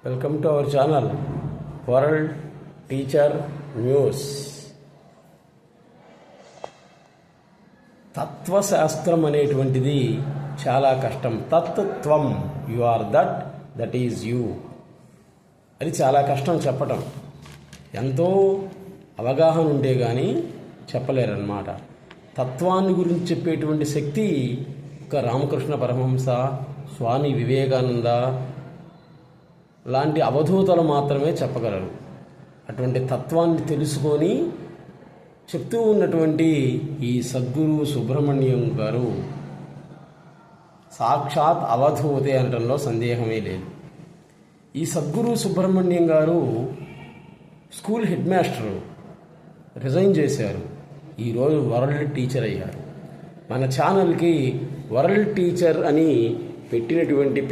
Welcome to our channel World Teacher News. తత్వశాస్త్రం అనేటువంటిది చాలా కష్టం. తత్వం, you are that, that is you. అది చాలా కష్టం చెప్పటం. ఎంతో అవగాహన ఉంటే కానీ చెప్పలేరన్నమాట. తత్వాన్ని గురించి చెప్పేటువంటి శక్తి ఒక రామకృష్ణ పరమహంస, స్వామి వివేకానంద లాంటి అవధూతలు మాత్రమే చెప్పగలరు. అటువంటి తత్వాన్ని తెలుసుకొని చెప్తూ ఉన్నటువంటి ఈ సద్గురు సుబ్రహ్మణ్యం గారు సాక్షాత్ అవధూతే అనడంలో సందేహమే లేదు. ఈ సద్గురు సుబ్రహ్మణ్యం గారు స్కూల్ హెడ్ మాస్టరు, రిజైన్ చేశారు. ఈరోజు వరల్డ్ టీచర్ అయ్యారు. మన ఛానల్కి వరల్డ్ టీచర్ అని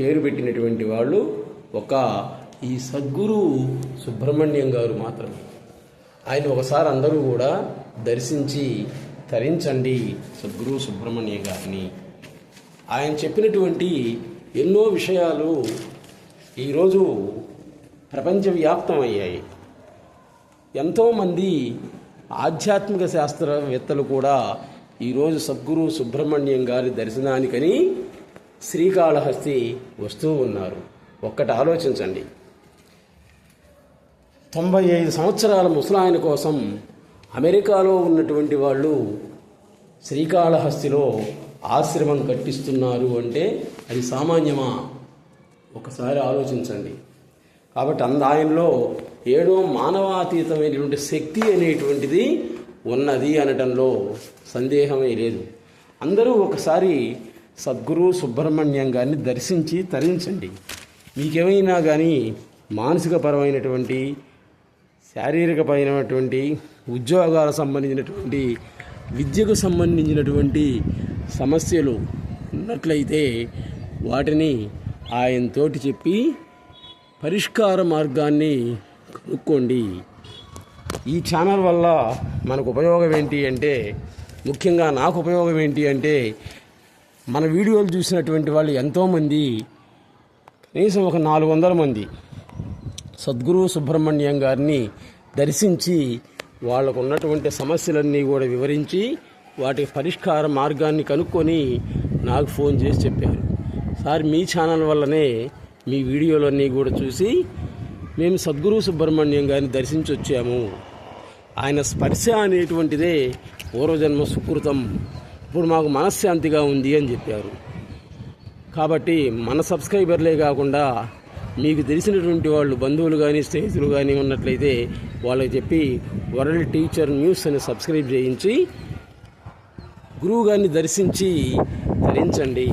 పేరు పెట్టినటువంటి వాళ్ళు ఒక ఈ సద్గురు సుబ్రహ్మణ్యం గారు మాత్రమే. ఆయన ఒకసారి అందరూ కూడా దర్శించి తరించండి సద్గురు సుబ్రహ్మణ్యం గారిని. ఆయన చెప్పినటువంటి ఎన్నో విషయాలు ఈరోజు ప్రపంచవ్యాప్తమయ్యాయి. ఎంతోమంది ఆధ్యాత్మిక శాస్త్రవేత్తలు కూడా ఈరోజు సద్గురు సుబ్రహ్మణ్యం గారి దర్శనానికని శ్రీకాళహస్తి వస్తూ ఉన్నారు. ఒక్కటి ఆలోచించండి, 95 సంవత్సరాల ముసలాయన కోసం అమెరికాలో ఉన్నటువంటి వాళ్ళు శ్రీకాళహస్తిలో ఆశ్రమం కట్టిస్తున్నారు అంటే అది సామాన్యమా? ఒకసారి ఆలోచించండి. కాబట్టి ఆయనలో ఏడో మానవాతీతమైనటువంటి శక్తి అనేటువంటిది ఉన్నది అనటంలో సందేహమే లేదు. అందరూ ఒకసారి సద్గురు సుబ్రహ్మణ్యం గారిని దర్శించి తరించండి. మీకేమైనా కానీ మానసికపరమైనటువంటి, శారీరకపరమైనటువంటి, ఉద్యోగాలకు సంబంధించినటువంటి, విద్యకు సంబంధించినటువంటి సమస్యలు ఉన్నట్లయితే వాటిని ఆయనతోటి చెప్పి పరిష్కార మార్గాన్ని కనుక్కోండి. ఈ ఛానల్ వల్ల మనకు ఉపయోగం ఏంటి అంటే, ముఖ్యంగా నాకు ఉపయోగం ఏంటి అంటే, మన వీడియోలు చూసినటువంటి వాళ్ళు ఎంతోమంది, కనీసం ఒక 400 మంది సద్గురు సుబ్రహ్మణ్యం గారిని దర్శించి వాళ్ళకు ఉన్నటువంటి సమస్యలన్నీ కూడా వివరించి వాటికి పరిష్కార మార్గాన్ని కనుక్కొని నాకు ఫోన్ చేసి చెప్పారు. సార్, మీ ఛానల్ వల్లనే మీ వీడియోలన్నీ కూడా చూసి మేము సద్గురు సుబ్రహ్మణ్యం గారిని దర్శించి వచ్చాము. ఆయన స్పర్శ అనేటువంటిదే పూర్వజన్మ సుకృతం. ఇప్పుడు మాకు మనశ్శాంతిగా ఉంది అని చెప్పారు. కాబట్టి మన సబ్స్క్రైబర్లే కాకుండా మీకు తెలిసినటువంటి వాళ్ళు, బంధువులు కానీ స్నేహితులు కానీ ఉన్నట్లయితే వాళ్ళకి చెప్పి వరల్డ్ టీచర్ న్యూస్ అని సబ్స్క్రైబ్ చేయించి గురువు గారిని దర్శించి తరించండి.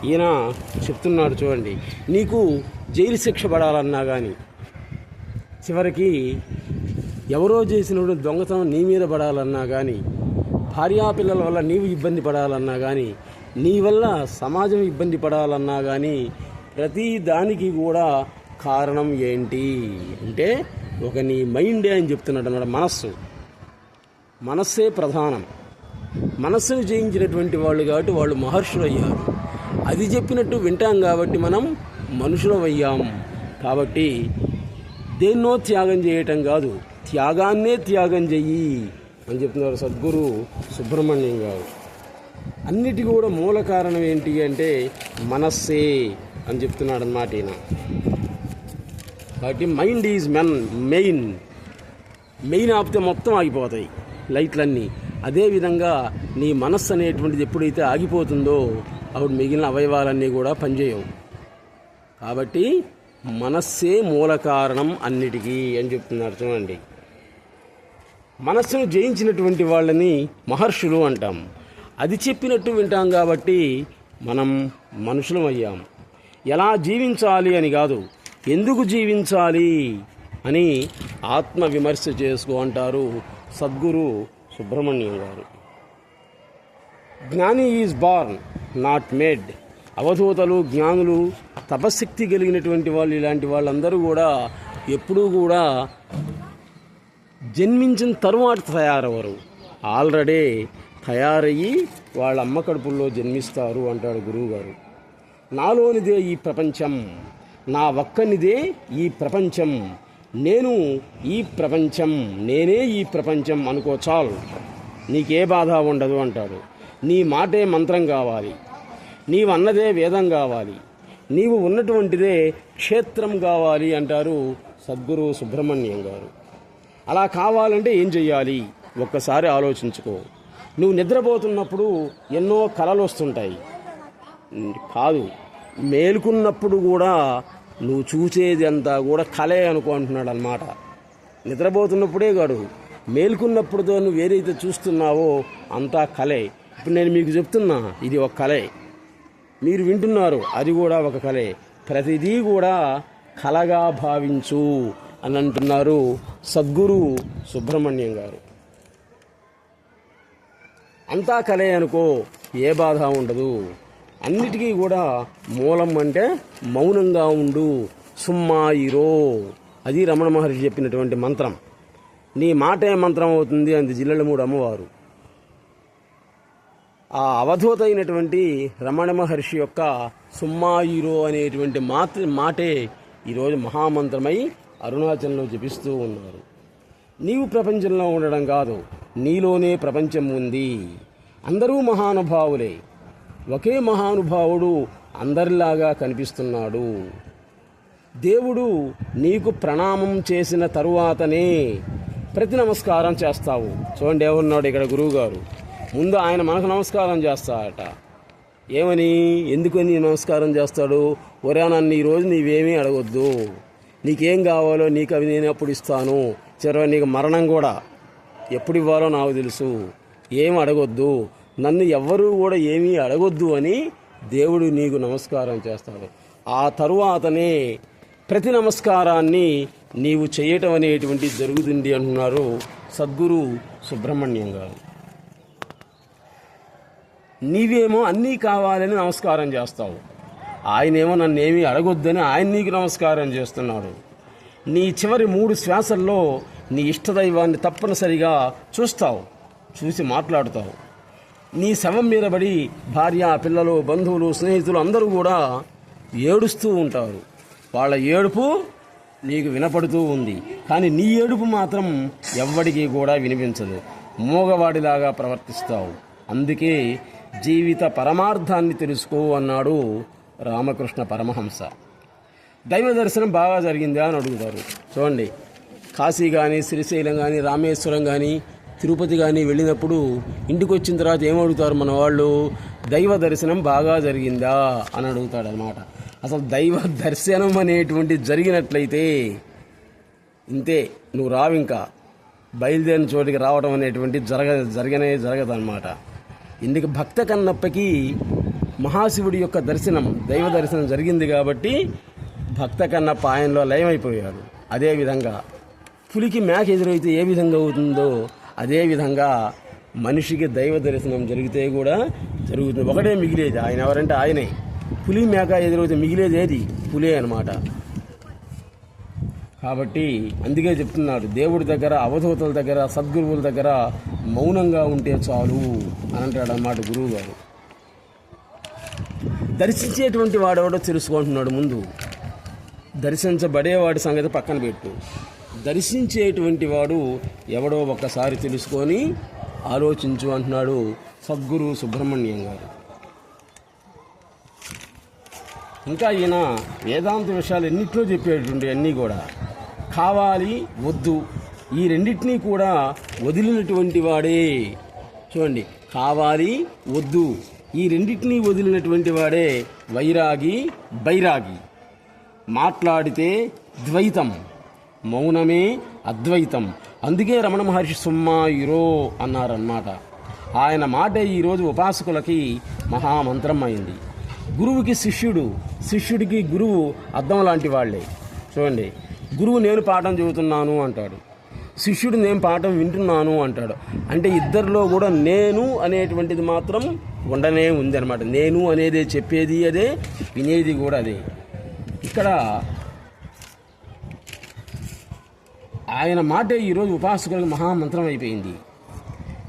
ఈయన చెప్తున్నాడు చూడండి, నీకు జైలు శిక్ష పడాలన్నా కానీ, చివరికి ఎవరో చేసినప్పుడు దొంగతనం నీ మీద పడాలన్నా కానీ, భార్యాపిల్లల వల్ల నీవు ఇబ్బంది పడాలన్నా కానీ, నీ వల్ల సమాజం ఇబ్బంది పడాలన్నా కానీ, ప్రతి దానికి కూడా కారణం ఏంటి అంటే ఒక నీ మైండే అని చెప్తున్నాడు అన్నమాట. మనస్సే ప్రధానం. మనస్సును జయించినటువంటి వాళ్ళు కాబట్టి వాళ్ళు మహర్షులు అయ్యారు. అది చెప్పినట్టు వింటాం కాబట్టి మనం మనుషులం అయ్యాం. కాబట్టి దేన్నో త్యాగం చేయటం కాదు, త్యాగాన్నే త్యాగం చెయ్యి అని చెప్తున్నారు సద్గురు సుబ్రహ్మణ్యం గారు. అన్నిటి కూడా మూల కారణం ఏంటి అంటే మనస్సే అని చెప్తున్నాడు అన్నమాట ఈయన. కాబట్టి మైండ్ ఈజ్ మెయిన్ ఆపితే మొత్తం ఆగిపోతాయి లైట్లన్నీ. అదేవిధంగా నీ మనస్సు అనేటువంటిది ఎప్పుడైతే ఆగిపోతుందో అప్పుడు మిగిలిన అవయవాలన్నీ కూడా పనిచేయవు. కాబట్టి మనస్సే మూల కారణం అన్నిటికీ అని చెప్తున్నారు చూడండి. మనస్సును జయించినటువంటి వాళ్ళని మహర్షులు అంటాం. అది చెప్పినట్టు వింటాం కాబట్టి మనం మనుషులం అయ్యాం. ఎలా జీవించాలి అని కాదు, ఎందుకు జీవించాలి అని ఆత్మవిమర్శ చేసుకో అంటారు సద్గురు సుబ్రహ్మణ్యం గారు. జ్ఞాని ఈజ్ బార్న్, నాట్ మేడ్. అవధూతలు, జ్ఞానులు, తపశక్తి కలిగినటువంటి వాళ్ళు, ఇలాంటి వాళ్ళందరూ కూడా ఎప్పుడూ కూడా జన్మించిన తరువాత తయారవరు, ఆల్రెడీ తయారయ్యి వాళ్ళ అమ్మ కడుపుల్లో జన్మిస్తారు అంటాడు గురువుగారు. నాలోనిదే ఈ ప్రపంచం, నా ఒక్కనిదే ఈ ప్రపంచం, నేను ఈ ప్రపంచం, నేనే ఈ ప్రపంచం అనుకో చాలు, నీకే బాధ ఉండదు అంటాడు. నీ మాటే మంత్రం కావాలి, నీవు అన్నదే వేదం కావాలి, నీవు ఉన్నటువంటిదే క్షేత్రం కావాలి అంటారు సద్గురు సుబ్రహ్మణ్యం గారు. అలా కావాలంటే ఏం చెయ్యాలి ఒక్కసారి ఆలోచించుకో. నువ్వు నిద్రపోతున్నప్పుడు ఎన్నో కలలు వస్తుంటాయి కాదు, మేలుకున్నప్పుడు కూడా నువ్వు చూసేది అంతా కూడా కలే అనుకుంటున్నాడు అన్నమాట. నిద్రపోతున్నప్పుడే కాదు, మేలుకున్నప్పుడుతో నువ్వు ఏదైతే చూస్తున్నావో అంతా కలే. ఇప్పుడు నేను మీకు చెప్తున్నా, ఇది ఒక కలే, మీరు వింటున్నారు, అది కూడా ఒక కలే. ప్రతిదీ కూడా కలగా భావించు అని అంటున్నారు సద్గురు సుబ్రహ్మణ్యం గారు. అంతా కలే అనుకో, ఏ బాధ ఉండదు. అన్నిటికీ కూడా మూలం అంటే మౌనంగా ఉండు, సుమ్మాయిరో, అది రమణ మహర్షి చెప్పినటువంటి మంత్రం. నీ మాటే మంత్రం అవుతుంది అంది జిల్లెలమూడు అమ్మవారు. ఆ అవధూత అయినటువంటి రమణ మహర్షి యొక్క సుమ్మాయిరో అనేటువంటి మాటే ఈరోజు మహామంత్రమై అరుణాచలంలో జపిస్తూ ఉన్నారు. నీవు ప్రపంచంలో ఉండడం కాదు, నీలోనే ప్రపంచం ఉంది. అందరూ మహానుభావులే, ఒకే మహానుభావుడు అందరిలాగా కనిపిస్తున్నాడు. దేవుడు నీకు ప్రణామం చేసిన తరువాతనే ప్రతి నమస్కారం చేస్తావు. చూడండి ఏమన్నాడు ఇక్కడ గురువుగారు, ముందు ఆయన మనకు నమస్కారం చేస్తాడట. ఏమని, ఎందుకని నమస్కారం చేస్తాడు? ఒరే నన్ను ఈరోజు నీవేమీ అడగొద్దు, నీకేం కావాలో నీకు అవి నేను అప్పుడు ఇస్తాను, చివరి నీకు మరణం కూడా ఎప్పుడు ఇవ్వాలో నాకు తెలుసు, ఏం అడగొద్దు, నన్ను ఎవ్వరూ కూడా ఏమీ అడగొద్దు అని దేవుడు నీకు నమస్కారం చేస్తాడు. ఆ తరువాతనే ప్రతి నమస్కారాన్ని నీవు చేయటం అనేటువంటి జరుగుతుంది అంటున్నారు సద్గురు సుబ్రహ్మణ్యం గారు. నీవేమో అన్నీ కావాలని నమస్కారం చేస్తావు, ఆయనేమో నన్నేమీ అడగొద్దని ఆయన నీకు నమస్కారం చేస్తున్నాడు. నీ చివరి 3 శ్వాసల్లో నీ ఇష్టదైవాన్ని తప్పనిసరిగా చూస్తావు, చూసి మాట్లాడుతావు. నీ శవం మీద పడి భార్య, పిల్లలు, బంధువులు, స్నేహితులు అందరూ కూడా ఏడుస్తూ ఉంటారు. వాళ్ళ ఏడుపు నీకు వినపడుతూ ఉంది, కానీ నీ ఏడుపు మాత్రం ఎవ్వడికి కూడా వినిపించదు. మూగవాడిలాగా ప్రవర్తిస్తావు. అందుకే జీవిత పరమార్థాన్ని తెలుసుకో అన్నాడు రామకృష్ణ పరమహంస. దైవ దర్శనం బాగా జరిగిందా అని అడుగుతారు. చూడండి, కాశీ కానీ, శ్రీశైలం కానీ, రామేశ్వరం కానీ, తిరుపతి కానీ వెళ్ళినప్పుడు ఇంటికి వచ్చిన తర్వాత ఏమడుగుతారు మన వాళ్ళు? దైవ దర్శనం బాగా జరిగిందా అని అడుగుతాడు అన్నమాట. అసలు దైవ దర్శనం అనేటువంటి జరిగినట్లయితే ఇంతే, నువ్వు రావు, ఇంకా బయలుదేరిన చోటికి రావడం అనేటువంటి జరగదన్నమాట. ఇందుకు భక్త కన్నప్పకి మహాశివుడి యొక్క దర్శనం, దైవ దర్శనం జరిగింది కాబట్టి భక్త కన్నప్ప ఆయనలో లయమైపోయాడు. అదేవిధంగా పులికి మేక ఎదురైతే ఏ విధంగా అవుతుందో అదేవిధంగా మనిషికి దైవ దర్శనం జరిగితే కూడా జరుగుతుంది. ఒకటే మిగిలేది, ఆయన ఎవరంటే ఆయనే. పులి మేక ఎదురైతే మిగిలేది ఏది? పులే అన్నమాట. కాబట్టి అందుకే చెప్తున్నాడు, దేవుడి దగ్గర, అవధూతల దగ్గర, సద్గురువుల దగ్గర మౌనంగా ఉంటే చాలు అని అంటాడు అన్నమాట గురువు గారు. దర్శించేటువంటి వాడెవడో తెలుసుకుంటున్నాడు. ముందు దర్శించబడేవాడి సంగతి పక్కన పెట్టు, దర్శించేటువంటి వాడు ఎవడో ఒక్కసారి తెలుసుకొని ఆలోచించు అంటున్నాడు సద్గురు సుబ్రహ్మణ్యం గారు. ఇంకా ఈయన వేదాంత విషయాలు ఎన్నిట్లో చెప్పేటువంటి అన్నీ కూడా కావాలి వద్దు ఈ రెండింటినీ కూడా వదిలినటువంటి వాడే. చూడండి, కావాలి వద్దు ఈ రెండింటినీ వదిలినటువంటి వాడే వైరాగి, బైరాగి. మాట్లాడితే ద్వైతం, మౌనమే అద్వైతం. అందుకే రమణ మహర్షి సుమ్మాయిరో అన్నారన్నమాట. ఆయన మాట ఈరోజు ఉపాసకులకి మహామంత్రం అయింది. గురువుకి శిష్యుడు, శిష్యుడికి గురువు అద్దం లాంటి వాళ్లే. చూడండి, గురువు నేను పాఠం చెబుతున్నాను అంటాడు, శిష్యుడు నేను పాఠం వింటున్నాను అంటాడు. అంటే ఇద్దరిలో కూడా నేను అనేటువంటిది మాత్రం ఉండనే ఉంది అనమాట. నేను అనేది చెప్పేది అదే, వినేది కూడా అదే. ఇక్కడ ఆయన మాటే ఈరోజు ఉపాసకులకు మహామంత్రం అయిపోయింది.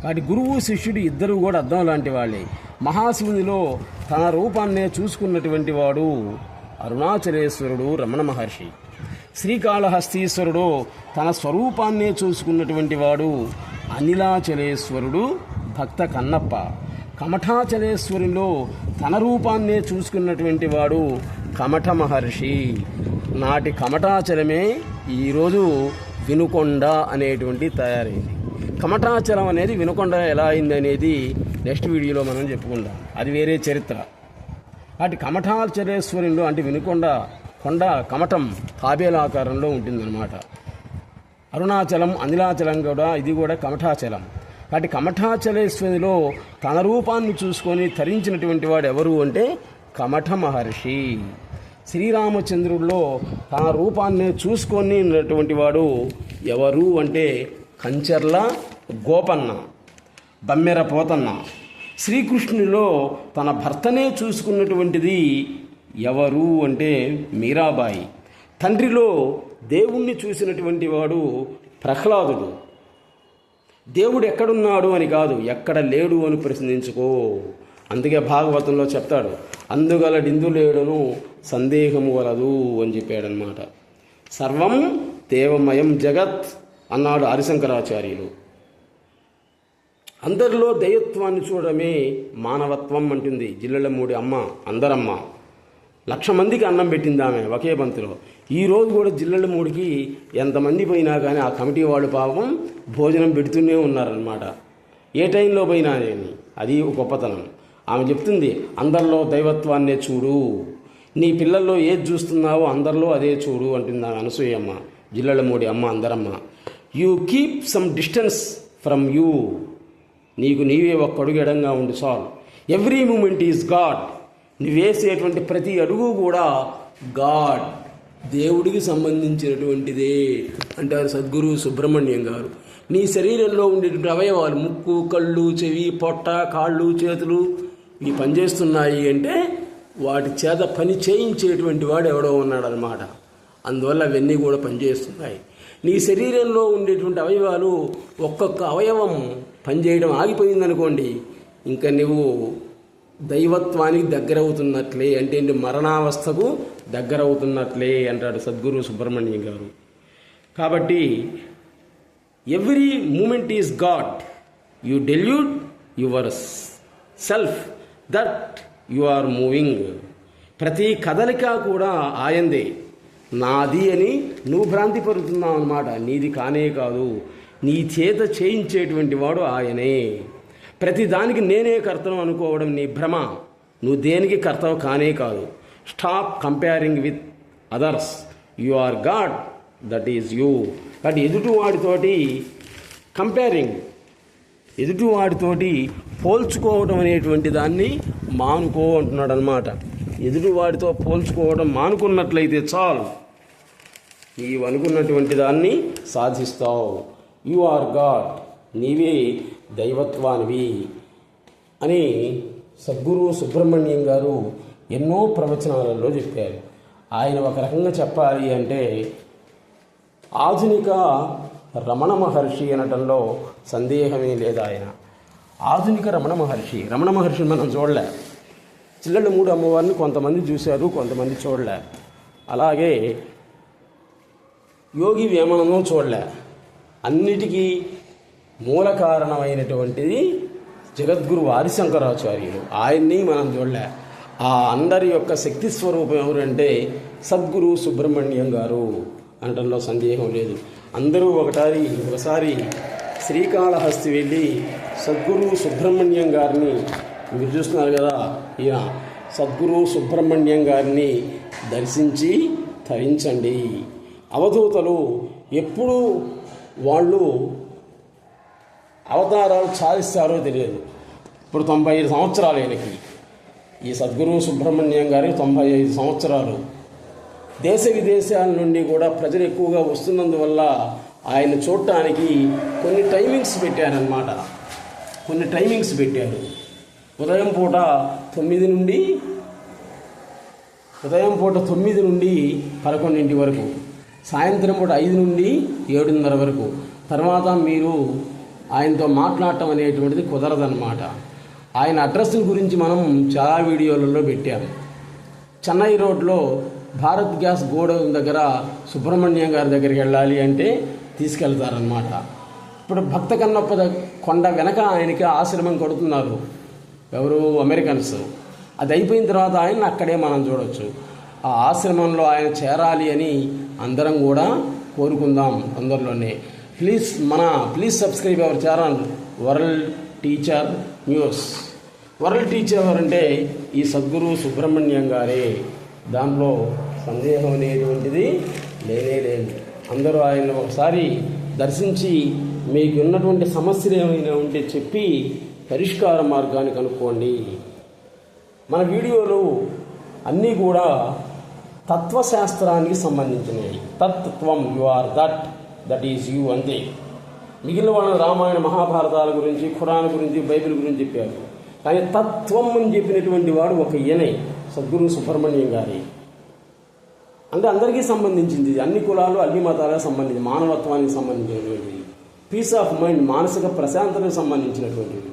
కాబట్టి గురువు శిష్యుడు ఇద్దరు కూడా అద్దం లాంటి వాళ్ళే. మహాశివునిలో తన రూపాన్నే చూసుకున్నటువంటి వాడు అరుణాచలేశ్వరుడు రమణ మహర్షి. శ్రీకాళహస్తీశ్వరుడు తన స్వరూపాన్నే చూసుకున్నటువంటి వాడు అనిలాచలేశ్వరుడు భక్త కన్నప్ప. కమఠాచలేశ్వరిలో తన రూపాన్నే చూసుకున్నటువంటి వాడు కమఠ మహర్షి. నాటి కమఠాచలమే ఈరోజు వినుకొండ అనేటువంటి తయారైంది. కమఠాచలం అనేది వినుకొండ ఎలా అయింది అనేది నెక్స్ట్ వీడియోలో మనం చెప్పుకుందాం, అది వేరే చరిత్ర. అటు కమఠాచలేశ్వరిలో అంటే వినుకొండ కొండ కమఠం తాబేలాకారంలో ఉంటుందన్నమాట. అరుణాచలం అనిలాచలం కూడా ఇది కూడా కమఠాచలం. అటు కమఠాచలేశ్వరిలో తన రూపాన్ని చూసుకొని తరించినటువంటి వాడు ఎవరు అంటే కమఠ మహర్షి. శ్రీరామచంద్రుడిలో తన రూపాన్ని చూసుకొని ఉన్నటువంటి వాడు ఎవరు అంటే కంచర్ల గోపన్న, బమ్మెర పోతన్న. శ్రీకృష్ణునిలో తన భర్తనే చూసుకున్నటువంటిది ఎవరు అంటే మీరాబాయి. తండ్రిలో దేవుణ్ణి చూసినటువంటి వాడు ప్రహ్లాదుడు. దేవుడు ఎక్కడున్నాడు అని కాదు, ఎక్కడ లేడు అని ప్రశ్నించుకో. అందుకే భాగవతంలో చెప్తాడు, అందుగలడిందు లేడును సందేహము వలదు అని చెప్పాడనమాట. సర్వం దేవమయం జగత్ అన్నాడు హరిశంకరాచార్యులు. అందరిలో దైవత్వాన్ని చూడడమే మానవత్వం అంటుంది జిల్లెళ్ళమూడి అమ్మ, అందరమ్మ. 1,00,000 మందికి అన్నం పెట్టింది ఆమె ఒకే బంతిలో. ఈరోజు కూడా జిల్లెళ్ళమూడికి ఎంతమంది పోయినా కానీ ఆ కమిటీ వాళ్ళు పాపం భోజనం పెడుతూనే ఉన్నారనమాట, ఏ టైంలో పోయినా అని. అది గొప్పతనం. ఆమె చెప్తుంది, అందరిలో దైవత్వాన్నే చూడు, నీ పిల్లల్లో ఏది చూస్తున్నావో అందరిలో అదే చూడు అంటుంది ఆమె అనసూయమ్మ, జిల్లెళ్ళమూడి అమ్మ, అందరమ్మ. You keep some distance from you, నీకు నీవే ఒక్క అడుగు ఎడంగా ఉండి చాలు. ఎవ్రీ మూమెంట్ ఈజ్ గాడ్, నువ్వేసేటువంటి ప్రతి అడుగు కూడా గాడ్, దేవుడికి సంబంధించినటువంటిదే అంటారు సద్గురు సుబ్రహ్మణ్యం గారు. నీ శరీరంలో ఉండేటువంటి అవయవాలు ముక్కు, కళ్ళు, చెవి, పొట్ట, కాళ్ళు, చేతులు ఇవి పనిచేస్తున్నాయి అంటే వాటి చేత పని చేయించేటువంటి వాడు ఎవడో ఉన్నాడనమాట. అందువల్ల అవన్నీ కూడా పనిచేస్తున్నాయి. నీ శరీరంలో ఉండేటువంటి అవయవాలు ఒక్కొక్క అవయవం పనిచేయడం ఆగిపోయిందనుకోండి, ఇంకా నువ్వు దైవత్వానికి దగ్గరవుతున్నట్లే, అంటే మరణావస్థకు దగ్గరవుతున్నట్లే అంటాడు సద్గురు సుబ్రహ్మణ్యం గారు. కాబట్టి every moment is God, you dilute yourself that you are moving. ప్రతి కదలిక కూడా ఆయందే, నాది అని నువ్వు భ్రాంతి పరుతున్నావు అన్నమాట. నీది కానే కాదు, నీ చేత చేయించేటువంటి వాడు ఆయనే. ప్రతి దానికి నేనే కర్తను అనుకోవడం నీ భ్రమ, నువ్వు దేనికి కర్తవు కానే కాదు. Stop comparing with others, you are God, that is you. కాబట్టి ఎదుటివాడితోటి కంపేరింగ్, ఎదుటివాడితోటి పోల్చుకోవడం అనేటువంటి దాన్ని మానుకో అంటున్నాడు అనమాట. ఎదుటివాడితో పోల్చుకోవడం మానుకున్నట్లయితే చాలు, నీవు అనుకున్నటువంటి దాన్ని సాధిస్తావు. యు ఆర్ గాడ్, నీవే దైవత్వానివి అని సద్గురు సుబ్రహ్మణ్యం గారు ఎన్నో ప్రవచనాలలో చెప్పారు. ఆయన ఒక రకంగా చెప్పాలి అంటే ఆధునిక రమణ మహర్షి అనటంలో సందేహమే లేదు. ఆయన ఆధునిక రమణ మహర్షిని మనం చూడలే. జిల్లెళ్ళమూడి అమ్మవారిని కొంతమంది చూశారు, కొంతమంది చూడలే. అలాగే యోగి వేమనను చూడలే. అన్నిటికీ మూల కారణమైనటువంటిది జగద్గురు హరిశంకరాచార్యులు, ఆయన్ని మనం చూడలే. ఆ అందరి యొక్క శక్తి స్వరూపం ఎవరంటే సద్గురు సుబ్రహ్మణ్యం గారు అనటంలో సందేహం లేదు. అందరూ ఒకసారి శ్రీకాళహస్తి వెళ్ళి సద్గురు సుబ్రహ్మణ్యం గారిని, మీరు చూస్తున్నారు కదా, ఈయన సద్గురు సుబ్రహ్మణ్యం గారిని దర్శించి తరించండి. అవధూతలు ఎప్పుడు వాళ్ళు అవతారాలు చాలిస్తారో తెలియదు. ఇప్పుడు 95 సంవత్సరాలు ఆయనకి, ఈ సద్గురు సుబ్రహ్మణ్యం గారికి 95 సంవత్సరాలు. దేశ విదేశాల నుండి కూడా ప్రజలు ఎక్కువగా వస్తున్నందువల్ల ఆయన చూడటానికి కొన్ని టైమింగ్స్ పెట్టారనమాట. ఉదయం పూట 9 నుండి 11 వరకు, సాయంత్రం పూట 5 నుండి 7:30 వరకు. తర్వాత మీరు ఆయనతో మాట్లాడటం అనేటువంటిది కుదరదన్నమాట. ఆయన అడ్రస్ గురించి మనం చాలా వీడియోలలో పెట్టాము. చెన్నై రోడ్లో భారత్ గ్యాస్ గోడౌన్ దగ్గర సుబ్రహ్మణ్యం గారి దగ్గరికి వెళ్ళాలి అంటే తీసుకెళ్తారనమాట. ఇప్పుడు భక్త కన్నప్ప కొండ వెనక ఆయనకి ఆశ్రమం కడుతున్నారు ఎవరు, అమెరికన్స్. అది అయిపోయిన తర్వాత ఆయన అక్కడే మనం చూడవచ్చు. ఆ ఆశ్రమంలో ఆయన చేరాలి అని అందరం కూడా కోరుకుందాం తొందరలోనే. Please subscribe our channel World Teacher news. World teacher ఎవరంటే ఈ సద్గురు సుబ్రహ్మణ్యం గారే, దానిలో సందేహం అనేటువంటిది లేనే లేదు. అందరూ ఆయన ఒకసారి దర్శించి మీకు ఉన్నటువంటి సమస్యలు ఏమైనా ఉంటే చెప్పి పరిష్కార మార్గాన్ని కనుక్కోండి. మన వీడియోలు అన్నీ కూడా తత్వశాస్త్రానికి సంబంధించినవి. తత్వం, you are that is you అంతే. మిగిలిన వాళ్ళ రామాయణ మహాభారతాల గురించి, ఖురాన్ గురించి, బైబిల్ గురించి చెప్పారు. కానీ తత్వం అని చెప్పినటువంటి వాడు ఒక ఈయనే, సద్గురు సుబ్రహ్మణ్యం గారి. అంటే అందరికీ సంబంధించింది, అన్ని కులాలు అన్ని మతాలకు సంబంధించి, మానవత్వానికి సంబంధించినటువంటిది, పీస్ ఆఫ్ మైండ్ మానసిక ప్రశాంతతకు సంబంధించినటువంటిది.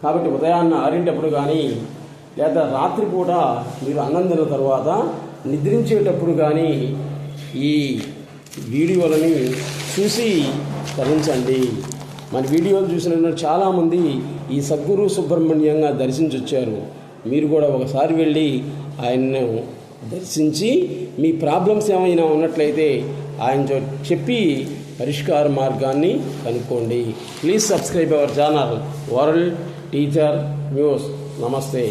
కాబట్టి ఉదయాన్న 6 కానీ లేదా రాత్రిపూట మీరు అన్నం తిన్న తర్వాత నిద్రించేటప్పుడు కానీ ఈ వీడియోలని చూసి తరించండి. మన వీడియోలు చూసిన చాలామంది ఈ సద్గురు సుబ్రహ్మణ్యంగా దర్శించొచ్చారు. మీరు కూడా ఒకసారి వెళ్ళి ఆయన్ను దర్శించి మీ ప్రాబ్లమ్స్ ఏమైనా ఉన్నట్లయితే ఆయనతో చెప్పి పరిష్కార మార్గాన్ని కనుక్కోండి. Please subscribe our channel World Teacher news. నమస్తే.